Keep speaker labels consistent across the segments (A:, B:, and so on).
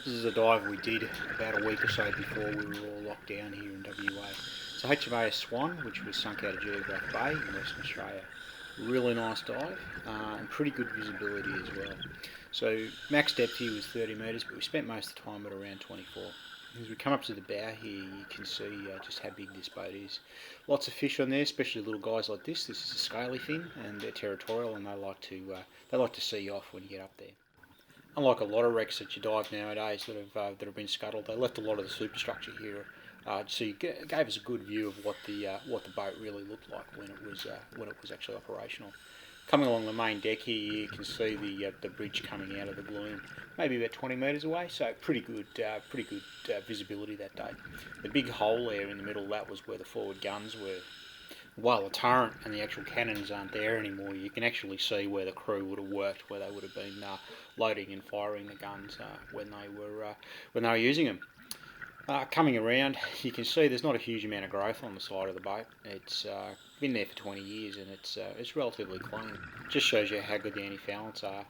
A: This is a dive we did about a week or so before we were all locked down here in WA. It's a HMAS Swan, which was sunk out of Geographe Bay in Western Australia. Really nice dive and pretty good visibility as well. So max depth here was 30 metres, but we spent most of the time at around 24. As we come up to the bow here, you can see just how big this boat is. Lots of fish on there, especially little guys like this. This is a scaly fin, and they're territorial, and they like to see you off when you get up there. Unlike a lot of wrecks that you dive nowadays that have been scuttled, they left a lot of the superstructure here, so you gave us a good view of what the boat really looked like when it was actually operational. Coming along the main deck here, you can see the bridge coming out of the gloom, maybe about 20 metres away. So pretty good visibility that day. The big hole there in the middle, that was where the forward guns were. While the turret and the actual cannons aren't there anymore, you can actually see where the crew would have worked, where they would have been loading and firing the guns when they were using them. Coming around, you can see there's not a huge amount of growth on the side of the boat. It's been there for 20 years and it's relatively clean. Just shows you how good the anti-foulants are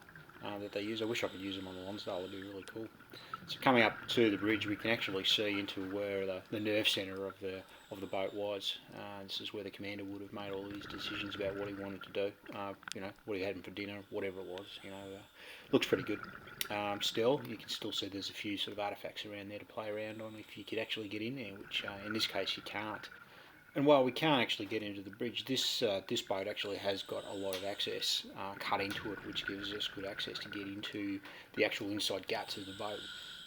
A: that they use. I wish I could use them on the Lonsdale, it'd be really cool. So coming up to the bridge, we can actually see into where the nerve centre of the boat was. This is where the commander would have made all these decisions about what he wanted to do. What he had for dinner, whatever it was. Looks pretty good. Still, you can still see there's a few sort of artefacts around there to play around on if you could actually get in there, which in this case you can't. And while we can't actually get into the bridge, this boat actually has got a lot of access cut into it, which gives us good access to get into the actual inside guts of the boat.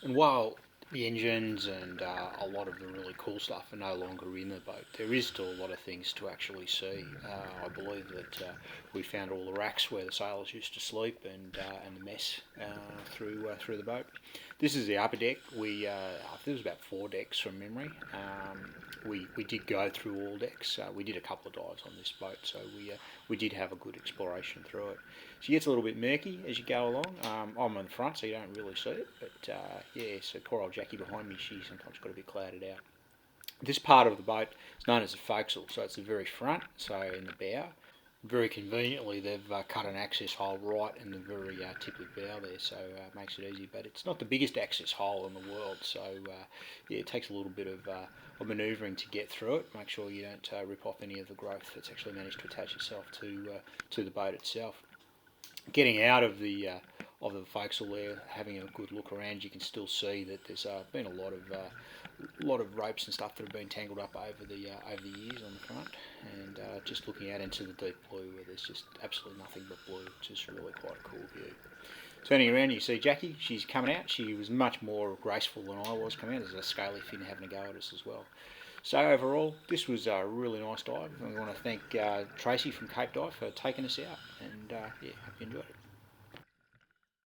A: And while the engines and a lot of the really cool stuff are no longer in the boat, there is still a lot of things to actually see. I believe that we found all the racks where the sailors used to sleep and the mess through the boat. This is the upper deck. I think there was about 4 decks from memory. We did go through all decks. We did a couple of dives on this boat, so we did have a good exploration through it. She gets a little bit murky as you go along. I'm in the front, so you don't really see it, but so poor old Jackie behind me, she sometimes got a bit clouded out. This part of the boat is known as the forecastle, so it's the very front, so in the bow. Very conveniently, they've cut an access hole right in the very tip of the bow there, so it makes it easy. But it's not the biggest access hole in the world, so it takes a little bit of manoeuvring to get through it. Make sure you don't rip off any of the growth that's actually managed to attach itself to the boat itself. Getting out of the forecastle there, having a good look around, you can still see that there's been a lot of ropes and stuff that have been tangled up over the years on the front, and just looking out into the deep blue where there's just absolutely nothing but blue, which is really quite a cool view. Turning around, you see Jackie. She's coming out. She was much more graceful than I was coming out. There's a scaly fin having a go at us as well. So overall, this was a really nice dive. And we want to thank Tracy from Cape Dive for taking us out, and hope you enjoyed it.